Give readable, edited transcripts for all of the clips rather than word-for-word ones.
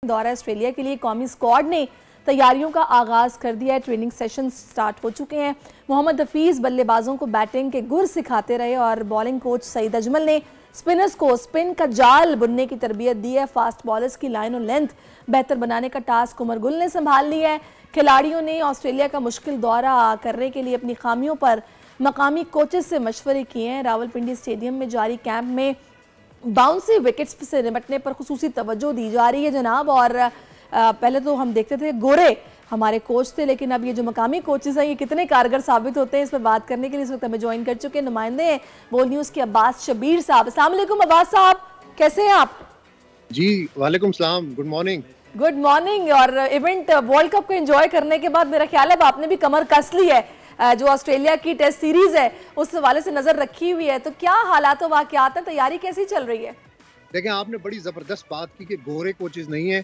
दौरा ऑस्ट्रेलिया के लिए कौमी स्क्वाड ने तैयारियों का आगाज कर दिया है। ट्रेनिंग सेशन स्टार्ट हो चुके हैं। मोहम्मद हफीज बल्लेबाजों को बैटिंग के गुर सिखाते रहे और बॉलिंग कोच सईद अजमल ने स्पिनर्स को स्पिन का जाल बुनने की तरबियत दी है। फास्ट बॉलर्स की लाइन और लेंथ बेहतर बनाने का टास्क उमर गुल ने संभाल लिया है। खिलाड़ियों ने ऑस्ट्रेलिया का मुश्किल दौरा करने के लिए अपनी खामियों पर मकामी कोचेस से मशवरे किए हैं। रावलपिंडी स्टेडियम में जारी कैंप में बाउंसी विकेट्स से निपटने पर खुसूसी तवज्जो दी जा रही है जनाब। और पहले तो हम देखते थे गोरे हमारे कोच थे, लेकिन अब ये जो मकामी कोचेस हैं ये कितने कारगर साबित होते हैं, इस पर बात करने के लिए इस वक्त हमें ज्वाइन कर चुके हैं नुमाइंदे हैं बोल न्यूज़ के अब्बास शबीर साहब। अस्सलाम वालेकुम अब्बास साहब, कैसे हैं आप? जी वालेकुम सलाम, गुड मॉर्निंग। Good morning. और इवेंट वर्ल्ड कप को एंजॉय करने के बाद मेरा ख्याल है आपने भी कमर कस ली है। जो ऑस्ट्रेलिया की टेस्ट सीरीज है उस हवाले से नजर रखी हुई है, तो क्या हालात व वाक़यात हैं, तैयारी कैसी चल रही है? देखें, आपने बड़ी ज़बरदस्त बात की कि गोरे कोचेस नहीं हैं,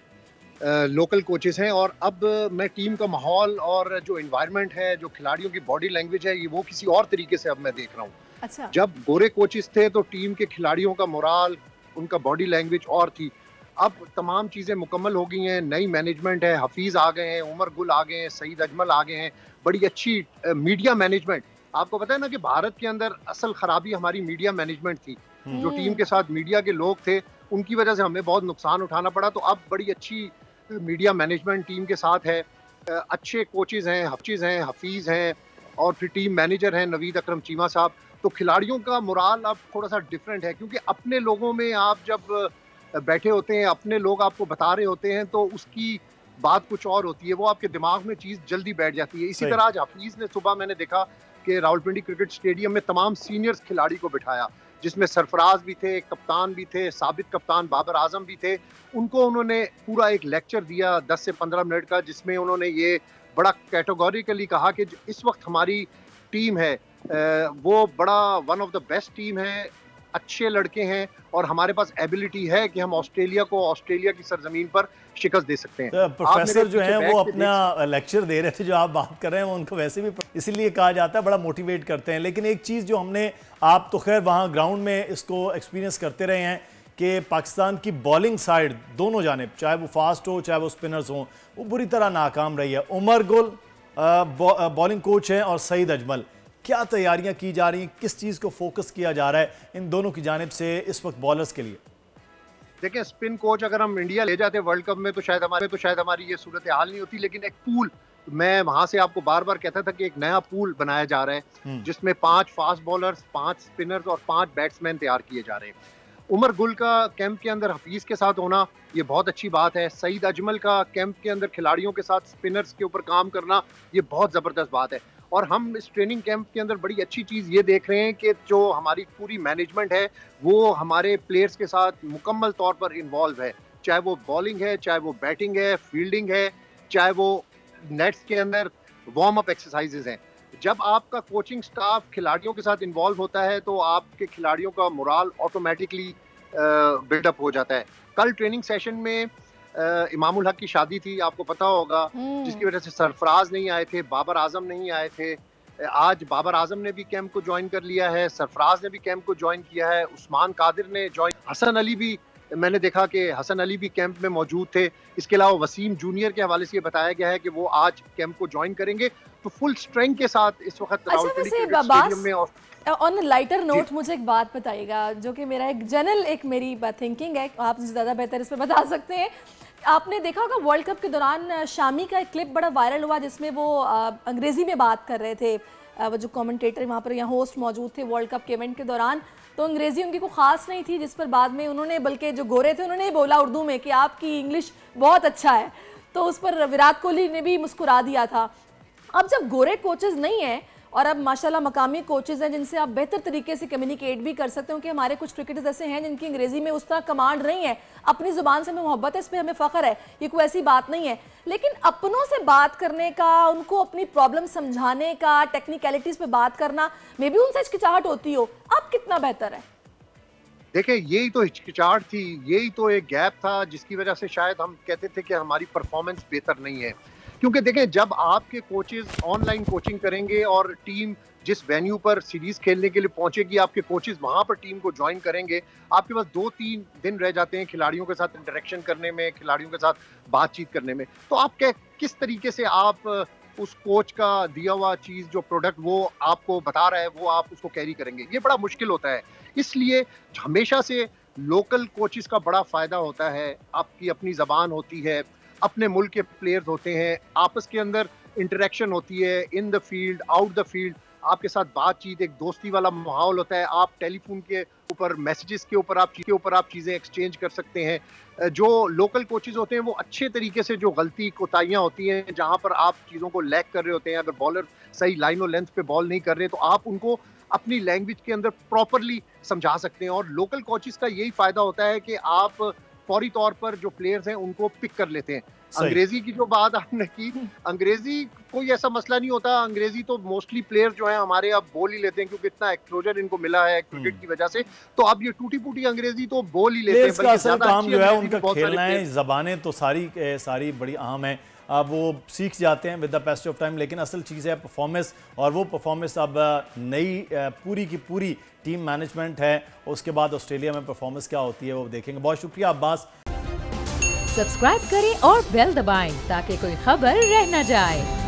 लोकल कोचेस हैं। और अब मैं टीम का माहौल और जो एनवायरनमेंट है, जो खिलाड़ियों की बॉडी लैंग्वेज है, ये वो किसी और तरीके से अब मैं देख रहा हूँ। अच्छा। जब गोरे कोचेस थे तो टीम के खिलाड़ियों का मोराल, उनका बॉडी लैंग्वेज और थी। अब तमाम चीज़ें मुकम्मल हो गई हैं, नई मैनेजमेंट है, हफीज़ आ गए हैं, उमर गुल आ गए हैं, सईद अजमल आ गए हैं, बड़ी अच्छी मीडिया मैनेजमेंट। आपको पता है ना कि भारत के अंदर असल खराबी हमारी मीडिया मैनेजमेंट थी। जो टीम के साथ मीडिया के लोग थे उनकी वजह से हमें बहुत नुकसान उठाना पड़ा। तो अब बड़ी अच्छी मीडिया मैनेजमेंट टीम के साथ है, अच्छे कोचेज़ हैं, हफीज़ हैं और फिर टीम मैनेजर हैं नवीद अकरम चीमा साहब। तो खिलाड़ियों का मोराल अब थोड़ा सा डिफरेंट है, क्योंकि अपने लोगों में आप जब बैठे होते हैं, अपने लोग आपको बता रहे होते हैं, तो उसकी बात कुछ और होती है, वो आपके दिमाग में चीज़ जल्दी बैठ जाती है। इसी तरह आज हफीज़ ने सुबह मैंने देखा कि रावलपिंडी क्रिकेट स्टेडियम में तमाम सीनियर्स खिलाड़ी को बिठाया, जिसमें सरफराज भी थे, कप्तान भी थे, साबित कप्तान बाबर आजम भी थे। उनको उन्होंने पूरा एक लेक्चर दिया 10 से 15 मिनट का, जिसमें उन्होंने ये बड़ा कैटेगोरिकली कहा कि इस वक्त हमारी टीम है वो बड़ा one of the best team है, अच्छे लड़के हैं और हमारे पास एबिलिटी है कि हम ऑस्ट्रेलिया को ऑस्ट्रेलिया की सरजमीन पर शिकस्त दे सकते हैं। तो प्रोफेसर जो हैं वो अपना लेक्चर दे रहे थे, जो आप बात कर रहे हैं वो उनको वैसे भी इसीलिए कहा जाता है, बड़ा मोटिवेट करते हैं। लेकिन एक चीज़ जो हमने, आप तो खैर वहाँ ग्राउंड में इसको एक्सपीरियंस करते रहे हैं कि पाकिस्तान की बॉलिंग साइड दोनों जानिब, चाहे वो फास्ट हो चाहे वो स्पिनर्स हों, वो बुरी तरह नाकाम रही है। उमर गुल बॉलिंग कोच हैं और सईद अजमल, क्या तैयारियां की जा रही हैं, किस चीज़ को फोकस किया जा रहा है इन दोनों की जानिब से इस वक्त बॉलर्स के लिए? देखिए, स्पिन कोच अगर हम इंडिया ले जाते वर्ल्ड कप में तो शायद हमारी ये सूरत हाल नहीं होती। लेकिन एक पूल, मैं वहां से आपको बार बार कहता था कि एक नया पूल बनाया जा रहा है, जिसमें 5 फास्ट बॉलर्स, 5 स्पिनर्स और 5 बैट्समैन तैयार किए जा रहे हैं। उमर गुल का कैंप के अंदर हफीज के साथ होना ये बहुत अच्छी बात है। सईद अजमल का कैंप के अंदर खिलाड़ियों के साथ स्पिनर्स के ऊपर काम करना ये बहुत ज़बरदस्त बात है। और हम इस ट्रेनिंग कैंप के अंदर बड़ी अच्छी चीज़ ये देख रहे हैं कि जो हमारी पूरी मैनेजमेंट है वो हमारे प्लेयर्स के साथ मुकम्मल तौर पर इन्वॉल्व है, चाहे वो बॉलिंग है, चाहे वो बैटिंग है, फील्डिंग है, चाहे वो नेट्स के अंदर वार्म अप एक्सरसाइजेज हैं। जब आपका कोचिंग स्टाफ खिलाड़ियों के साथ इन्वॉल्व होता है तो आपके खिलाड़ियों का मोराल ऑटोमेटिकली बिल्डअप हो जाता है। कल ट्रेनिंग सेशन में इमामुल हक की शादी थी, आपको पता होगा, जिसकी वजह से सरफराज नहीं आए थे, बाबर आजम नहीं आए थे। आज बाबर आजम ने भी कैंप को ज्वाइन कर लिया है, सरफराज ने भी कैंप को ज्वाइन किया है, उस्मान कादिर ने ज्वाइन, हसन अली भी, मैंने देखा कि हसन अली भी कैंप में मौजूद थे। इसके अलावा वसीम जूनियर के हवाले से ये बताया गया है कि वो आज कैंप को ज्वाइन करेंगे। तो फुल स्ट्रेंथ के साथ इस वक्त रावलपिंडी क्रिकेट स्टेडियम में। ऑन लाइटर नोट मुझे एक बात बताइएगा, जो कि मेरा एक जनरल एक मेरी थिंकिंग है, आप ज़्यादा बेहतर इस पर बता सकते हैं। आपने देखा होगा वर्ल्ड कप के दौरान शामी का एक क्लिप बड़ा वायरल हुआ, जिसमें वो अंग्रेज़ी में बात कर रहे थे। वो जो कमेंटेटर वहाँ पर यहाँ होस्ट मौजूद थे वर्ल्ड कप के इवेंट के दौरान, तो अंग्रेज़ी उनकी को ख़ास नहीं थी, जिस पर बाद में उन्होंने, बल्कि जो गोरे थे उन्होंने बोला उर्दू में कि आपकी इंग्लिश बहुत अच्छा है, तो उस पर विराट कोहली ने भी मुस्कुरा दिया था। अब जब गोरे कोचेज़ नहीं हैं और अब माशाल्लाह मकामी कोचेज़ हैं जिनसे आप बेहतर तरीके से कम्युनिकेट भी कर सकते हो, कि हमारे कुछ क्रिकेटर्स ऐसे हैं जिनकी अंग्रेज़ी में उस तरह कमांड नहीं है, अपनी ज़ुबान से हमें मोहब्बत है, इस पर हमें फ़ख्र है, ये कोई ऐसी बात नहीं है। लेकिन अपनों से बात करने का, उनको अपनी प्रॉब्लम समझाने का, टेक्निकलिटीज़ पे बात करना में भी उनसे हिचकिचाहट होती हो, अब कितना बेहतर है? देखिए, यही तो हिचकिचाहट थी, यही तो एक गैप था जिसकी वजह से शायद हम कहते थे कि हमारी परफॉर्मेंस बेहतर नहीं है। क्योंकि देखें, जब आपके कोचेज ऑनलाइन कोचिंग करेंगे और टीम जिस वेन्यू पर सीरीज खेलने के लिए पहुंचेगी, आपके कोचेज वहां पर टीम को ज्वाइन करेंगे, आपके पास 2-3 दिन रह जाते हैं खिलाड़ियों के साथ इंटरेक्शन करने में, खिलाड़ियों के साथ बातचीत करने में। तो आप किस तरीके से आप उस कोच का दिया हुआ चीज, जो प्रोडक्ट वो आपको बता रहा है, वो आप उसको कैरी करेंगे, ये बड़ा मुश्किल होता है। इसलिए हमेशा से लोकल कोचेस का बड़ा फायदा होता है। आपकी अपनी जबान होती है, अपने मुल्क के प्लेयर्स होते हैं, आपस के अंदर इंटरेक्शन होती है, in the field, out the field, आपके साथ बातचीत, एक दोस्ती वाला माहौल होता है। आप टेलीफोन के ऊपर, मैसेजेस के ऊपर आप चीज़ें एक्सचेंज कर सकते हैं। जो लोकल कोचेज होते हैं वो अच्छे तरीके से जो गलती कोताहियां होती हैं, जहां पर आप चीज़ों को लैग कर रहे होते हैं, अगर बॉलर सही लाइन और लेंथ पे बॉल नहीं कर रहे, तो आप उनको अपनी लैंग्वेज के अंदर प्रॉपरली समझा सकते हैं। और लोकल कोचेस का यही फायदा होता है कि आप फौरी तौर पर जो प्लेयर्स हैं उनको पिक कर लेते हैं। अंग्रेजी की जो बात आपने की, अंग्रेजी कोई ऐसा मसला नहीं होता। अंग्रेजी तो मोस्टली प्लेयर्स जो हैं हमारे अब बोल ही लेते हैं, क्योंकि इतना एक्सपोजर इनको मिला है क्रिकेट की वजह से। तो अब ये टूटी फूटी अंग्रेजी तो बोल ही लेते हैं। का असल काम जो है उनका खेलना है, जबानें तो सारी बड़ी अहम है, अब वो सीख जाते हैं with the passage of time. लेकिन असल चीज़ है परफॉर्मेंस, और वो परफॉर्मेंस अब नई पूरी की पूरी टीम मैनेजमेंट है। उसके बाद ऑस्ट्रेलिया में परफॉर्मेंस क्या होती है वो देखेंगे। बहुत शुक्रिया अब्बास। सब्सक्राइब करें और बेल दबाएं ताकि कोई खबर रह न जाए।